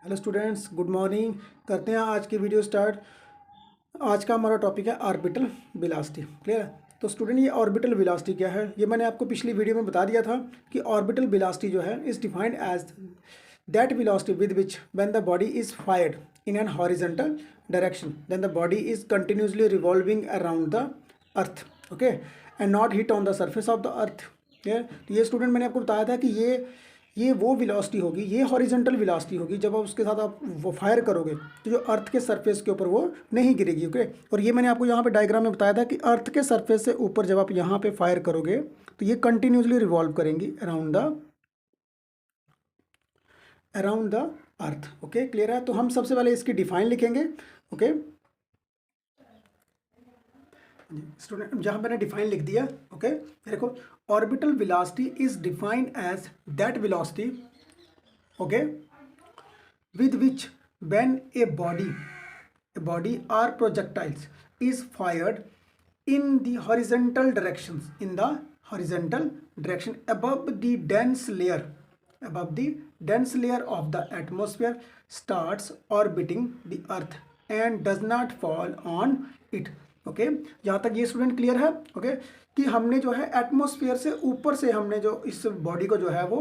Hello students, good morning. करते हैं आज की वीडियो स्टार्ट। आज का हमारा टॉपिक है ऑर्बिटल वेलोसिटी। क्लियर है? तो स्टूडेंट, ये ऑर्बिटल वेलोसिटी क्या है, ये मैंने आपको पिछली वीडियो में बता दिया था कि ऑर्बिटल वेलोसिटी जो है is defined as that velocity with which when the body is fired in an horizontal direction then the body is continuously revolving around the earth, okay, and not hit on the surface of the earth. ये student मैंने आपको बताया था कि ये वो velocity होगी, ये हॉरिजॉन्टल वेलोसिटी होगी जब आप उसके साथ आप वो फायर करोगे तो जो अर्थ के सरफेस के ऊपर वो नहीं गिरेगी, ओके। और ये मैंने आपको यहाँ पे डायग्राम में बताया था कि अर्थ के सरफेस से ऊपर जब आप यहाँ पे फायर करोगे तो ये कंटिन्यूसली रिवॉल्व करेंगी around the earth, okay. Clear है? तो हम सबसे पहले इसकी डिफाइन लिखेंगे, ओके। स्टूडेंट, जहाँ मैंने डिफाइन लिख दिया, ओके। देखो, orbital velocity is defined as that velocity, okay, with which when a body or projectiles is fired in the horizontal direction above the dense layer of the atmosphere starts orbiting the earth and does not fall on it, okay. यहाँ तक ये student clear है, okay, कि हमने जो है atmosphere से ऊपर से हमने जो इस बॉडी को जो है वो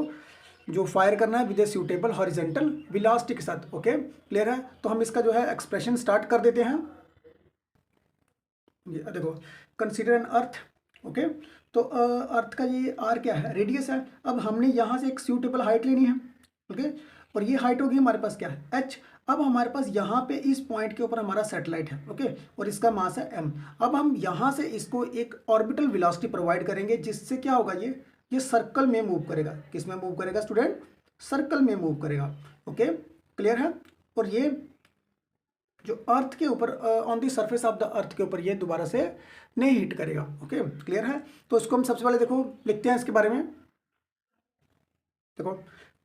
जो फायर करना है with a suitable horizontal velocity के साथ, ओके। क्लियर है? तो हम इसका जो है एक्सप्रेशन स्टार्ट कर देते हैं। ये देखो, कंसीडर एन अर्थ, ओके। तो अर्थ का ये आर क्या है, रेडियस है। अब हमने यहाँ से एक सूटेबल हाइट लेनी है, ओके, और ये हाइट होगी हमारे पास क्या है, एच। अब हमारे पास यहाँ पे इस पॉइंट के ऊपर हमारा सैटेलाइट है, ओके, और इसका मास है एम। अब हम यहाँ से इसको एक ऑर्बिटल वेलोसिटी प्रोवाइड करेंगे जिससे क्या होगा, ये सर्कल में मूव करेगा। किस में मूव करेगा स्टूडेंट? सर्कल में मूव करेगा, ओके। क्लियर है? और ये जो अर्थ के ऊपर on the surface of the अर्थ के ऊपर ये दोबारा से नहीं हिट करेगा, ओके। क्लियर है? तो इसको हम सबसे पहले देखो लिखते हैं इसके बारे में। देखो,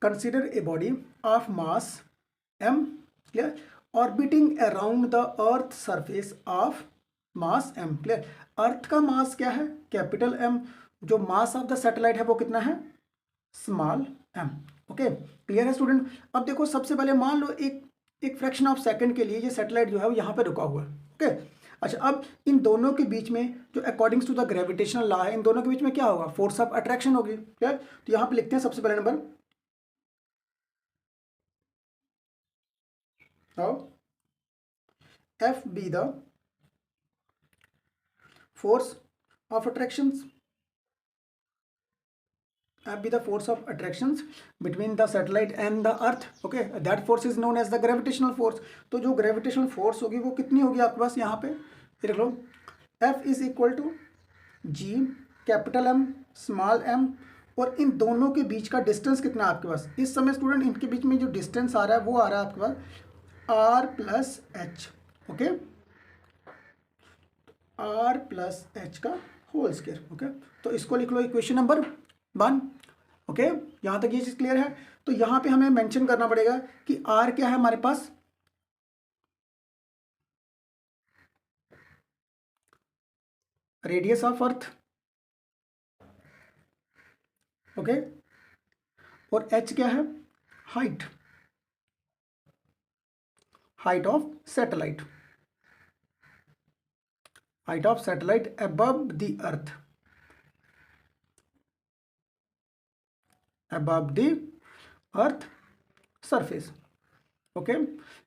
consider a body of mass M, clear, orbiting around the earth surface of mass M. Clear? Earth का मास क्या है, कैपिटल एम। जो मास ऑफ द सैटेलाइट है वो कितना है, स्मॉल एम, ओके। क्लियर है स्टूडेंट? अब देखो, सबसे पहले मान लो एक फ्रैक्शन ऑफ सेकंड के लिए ये सैटेलाइट जो है वो यहाँ पे रुका हुआ है, ओके। अच्छा, अब इन दोनों के बीच में जो accordings to the gravitational law है, इन दोनों के बीच में क्या होगा, फोर्स ऑफ अट्रैक्शन होगी। क्लियर? तो यहाँ पे लिखते हैं सबसे पहले number, how F be the force of attractions, be the force of attractions between the satellite and the earth, okay, that force is known as the gravitational force। तो जो gravitational force होगी वो कितनी होगी आपके पास यहाँ पे, ये देख लो, F is equal to G capital M small M, और इन दोनों के बीच का डिस्टेंस कितना है आपके पास इस समय स्टूडेंट? इनके बीच में जो डिस्टेंस आ रहा है वो आ रहा है आपके पास R plus H, okay, R plus H का होल स्क्वायर, ओके। तो इसको लिख लो इक्वेशन नंबर 1, ओके। यहाँ तक ये चीज़ क्लियर है? तो यहाँ पे हमें मेंशन करना पड़ेगा कि आर क्या है हमारे पास, रेडियस ऑफ अर्थ, ओके, और एच क्या है, height, height of satellite, height of satellite above the earth, above the earth surface, okay.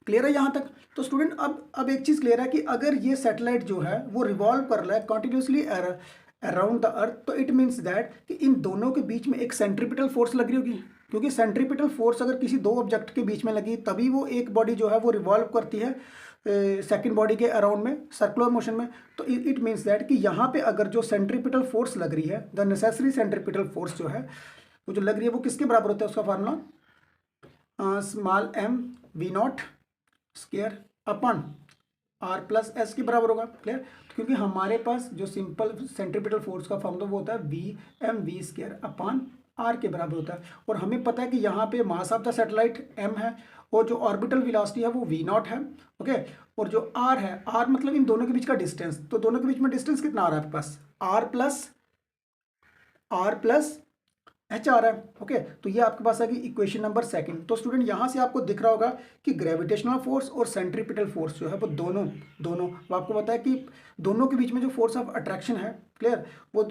Clear है यहाँ तक? तो स्टूडेंट, अब एक चीज़ क्लियर है कि अगर ये सैटेलाइट जो है वो रिवॉल्व कर रहा है कंटिन्यूसली अराउंड द अर्थ, तो इट मीन्स दैट कि इन दोनों के बीच में एक सेंट्रीपिटल फोर्स लग रही होगी, क्योंकि सेंट्रीपिटल फोर्स अगर किसी दो ऑब्जेक्ट के बीच में लगी तभी वो एक बॉडी जो है वो रिवॉल्व करती है सेकंड बॉडी के अराउंड में सर्कुलर मोशन में। तो इट मीन्स दैट कि यहाँ पे अगर जो सेंट्रीपिटल फोर्स लग रही है, द नेसेसरी सेंट्रीपिटल फोर्स जो है वो जो लग रही है वो किसके बराबर होता है, उसका formula small M V naught square upon R plus S के बराबर होगा। क्लियर? क्योंकि हमारे पास जो सिंपल सेंट्रीपिटल फोर्स का फॉर्मूला वो होता है V M V square upon R के बराबर होता है, और हमें पता है कि यहाँ पे mass of the satellite M है और जो ऑर्बिटल वेलोसिटी है वो वी नॉट है, ओके। और जो आर है, आर मतलब इन दोनों के बीच का डिस्टेंस, तो दोनों के बीच में डिस्टेंस कितना आ रहा है आपके पास, आर प्लस एच आ रहा है। ओके, तो ये आपके पास आ गई इक्वेशन नंबर सेकंड। तो स्टूडेंट यहाँ से आपको दिख रहा होगा कि ग्रेविटेशनल फोर्स और सेंट्रीपिटल फोर्स जो है वो दोनों दोनों वो आपको पता है कि दोनों के बीच में जो फोर्स ऑफ अट्रैक्शन है, क्लियर, वो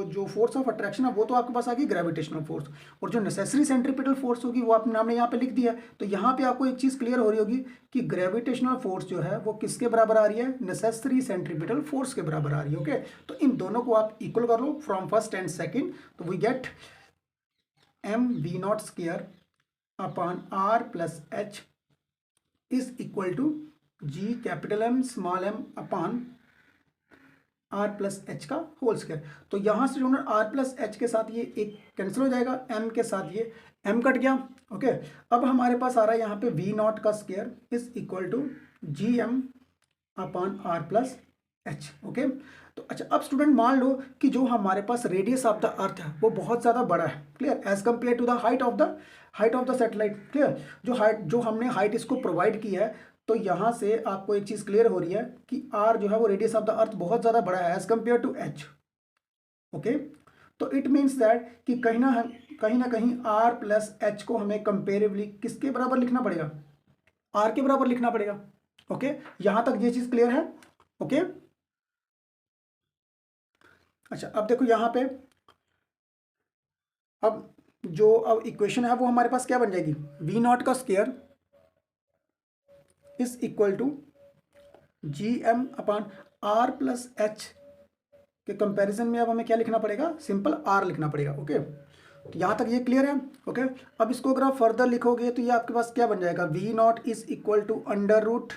जो फोर्स ऑफ अट्रैक्शन है वो तो आपके पास आ गई ग्रेविटेशनल फोर्स, और जो नेसेसरी सेंट्रीपिटल फोर्स होगी वो आपने हमने यहाँ पे लिख दिया है। तो यहाँ पे आपको एक चीज़ क्लियर हो रही होगी कि ग्रेविटेशनल फोर्स जो है वो किसके बराबर आ रही है, नेसेसरी सेंट्रीपिटल फोर्स के बराबर आ रही है। ओके, तो इन दोनों को आप इक्वल कर लो फ्रॉम फर्स्ट एंड सेकेंड, तो we get M V naught square upon R plus H is equal to G capital M small M upon R plus H का होल स्क्वायर। तो यहाँ से जो आर प्लस एच के साथ ये एक कैंसिल हो जाएगा, एम के साथ ये एम कट गया। ओके, अब हमारे पास आ रहा है यहाँ पे वी नॉट का square is equal to G M upon R plus H. Okay, तो अच्छा अब स्टूडेंट मान लो कि जो हमारे पास रेडियस ऑफ द अर्थ है वो बहुत ज़्यादा बड़ा है, clear, as compare to the height of the satellite, clear, जो हमने हाइट इसको प्रोवाइड की है। तो यहाँ से आपको एक चीज़ क्लियर हो रही है कि आर जो है वो रेडियस ऑफ द अर्थ बहुत ज़्यादा बड़ा है as compare to H. Okay, तो इट मीन्स दैट कि कहीं ना कहीं आर प्लस एच को हमें कंपेरेबली किसके बराबर लिखना पड़ेगा, आर के बराबर लिखना पड़ेगा। ओके, यहाँ तक ये चीज़ क्लियर है। ओके, अच्छा अब देखो यहाँ पे अब इक्वेशन है वो हमारे पास क्या बन जाएगी, वी नॉट का square is equal to G M upon R plus H के कंपैरिजन में अब हमें क्या लिखना पड़ेगा, सिंपल आर लिखना पड़ेगा। ओके, तो यहाँ तक ये क्लियर है। ओके, अब इसको अगर आप फर्दर लिखोगे तो ये आपके पास क्या बन जाएगा, V naught is equal to under root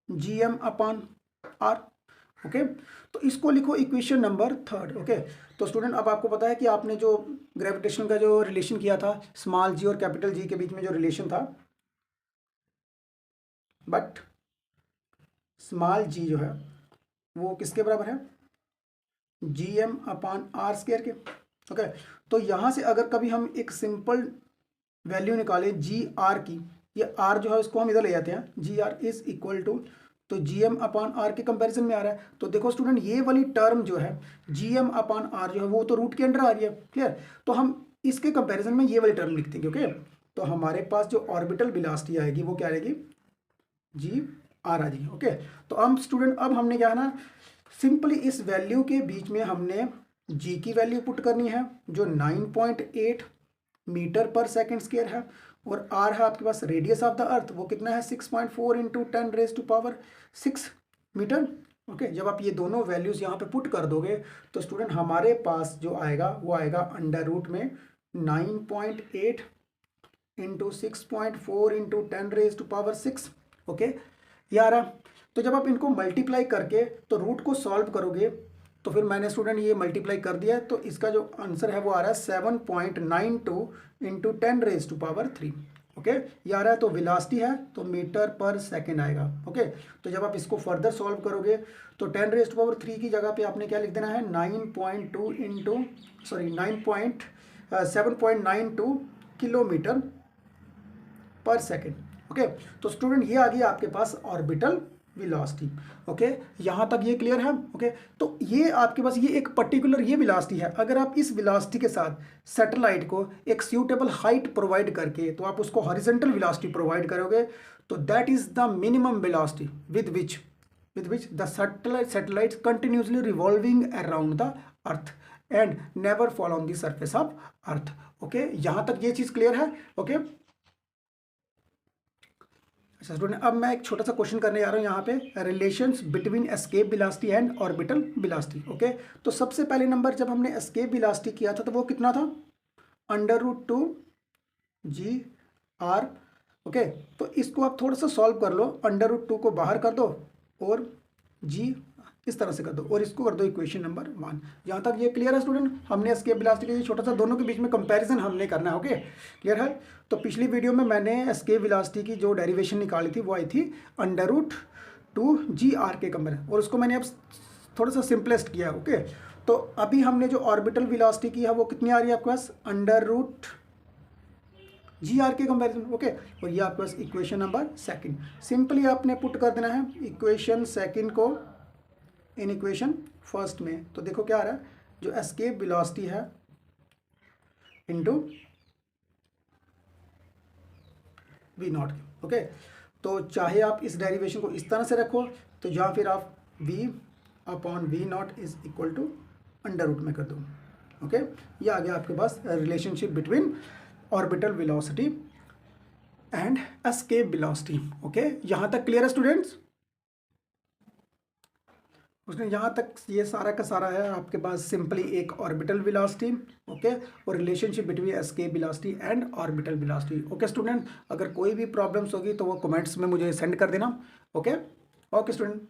G M upon R. Okay, तो इसको लिखो इक्वेशन नंबर थर्ड। ओके, तो स्टूडेंट अब आपको पता है कि आपने जो ग्रेविटेशन का जो रिलेशन किया था स्मॉल जी और कैपिटल जी के बीच में जो रिलेशन था, बट स्मॉल जी जो है वो किसके बराबर है, G M upon R square के। ओके, तो यहाँ से अगर कभी हम एक सिंपल वैल्यू निकालें जी आर की, ये आर जो है उसको हम इधर ले जाते हैं, जी आर इज इक्वल टू, तो जी एम अपॉन आर के कंपैरिजन में आ रहा है। तो देखो स्टूडेंट ये वाली टर्म जो है जी एम अपॉन आर जो है वो तो रूट के अंडर आ रही है, क्लियर, तो हम इसके कंपैरिजन में ये वाली टर्म लिख देंगे। ओके, तो हमारे पास जो ऑर्बिटल वेलोसिटी आएगी वो क्या आएगी, जी आर आ जाएगी। ओके, तो अब स्टूडेंट अब हमने क्या है ना, सिंपली इस वैल्यू के बीच में हमने जी की वैल्यू पुट करनी है जो 9.8 मीटर पर सेकेंड स्क्वायर है, और आर है आपके पास रेडियस ऑफ द अर्थ, वो कितना है 6.4 इंटू 10⁻⁶ मीटर। ओके, जब आप ये दोनों वैल्यूज़ यहाँ पे पुट कर दोगे तो स्टूडेंट हमारे पास जो आएगा वो आएगा अंडर रूट में 9.8 इंटू 6.4 इंटू 10⁻⁶। ओके, ये आ रहा। तो जब आप इनको मल्टीप्लाई करके तो रूट को सॉल्व करोगे तो फिर मैंने स्टूडेंट ये मल्टीप्लाई कर दिया, तो इसका जो आंसर है वो आ रहा है 7.92 इंटू 10⁻3। ओके, ये आ रहा है। तो वेलोसिटी है तो मीटर पर सेकेंड आएगा। ओके, तो जब आप इसको फर्दर सॉल्व करोगे तो 10⁻3 की जगह पे आपने क्या लिख देना है 9.2 इंटू 7.92 किलोमीटर पर सेकेंड। ओके, तो स्टूडेंट ये आ गई आपके पास ऑर्बिटल वेलोसिटी। ओके, यहाँ तक ये क्लियर है। ओके, तो ये आपके पास ये एक पर्टिकुलर ये वेलोसिटी है, अगर आप इस वेलोसिटी के साथ सैटेलाइट को एक सूटेबल हाइट प्रोवाइड करके तो आप उसको हॉरिजॉन्टल वेलोसिटी प्रोवाइड करोगे, तो that is the minimum velocity with which the satellite continuously revolving around the earth and never fall on the surface of earth. Okay, यहाँ तक ये चीज़ क्लियर है। ओके, अच्छा स्टूडेंट अब मैं एक छोटा सा क्वेश्चन करने जा रहा हूँ यहाँ पे, relations between escape velocity and orbital velocity. Okay, तो सबसे पहले नंबर जब हमने एस्केप वेलोसिटी किया था तो वो कितना था, √2 जी आर। ओके, तो इसको आप थोड़ा सा सॉल्व कर लो, √2 को बाहर कर दो और जी इस तरह से कर दो और इसको कर दो इक्वेशन नंबर 1। यहाँ तक ये क्लियर है स्टूडेंट, हमने एस्केप वेलोसिटी के छोटा सा दोनों के बीच में कंपैरिजन हमने करना है। ओके, क्लियर है। तो पिछली वीडियो में मैंने एस्केप वेलोसिटी की जो डेरिवेशन निकाली थी वो आई थी √2 जी आर के कंपेरिजन, और उसको मैंने अब थोड़ा सा सिंपलेस्ट किया। ओके, तो अभी हमने जो ऑर्बिटल वेलोसिटी की है वो कितनी आ रही है आपके पास, √2 जी आर के कंपैरिजन। ओके, और ये आपके पास इक्वेशन नंबर सेकंड, सिंपली आपने पुट कर देना है इक्वेशन सेकंड को इन इक्वेशन फर्स्ट में। तो देखो क्या आ रहा है, जो एस्केप वेलोसिटी है इंटू वी नॉट। ओके, तो चाहे आप इस डेरिवेशन को इस तरह से रखो, तो या फिर आप v upon V naught is equal to under root में कर दो। ओके, ये आ गया आपके पास relationship between orbital velocity and escape velocity. Okay, यहाँ तक क्लियर है स्टूडेंट्स? उसने यहाँ तक ये सारा का सारा है आपके पास सिंपली एक ऑर्बिटल वेलोसिटी, ओके, और relationship between escape velocity and orbital velocity. Okay student, अगर कोई भी प्रॉब्लम्स होगी तो वो कमेंट्स में मुझे सेंड कर देना। Okay, okay student.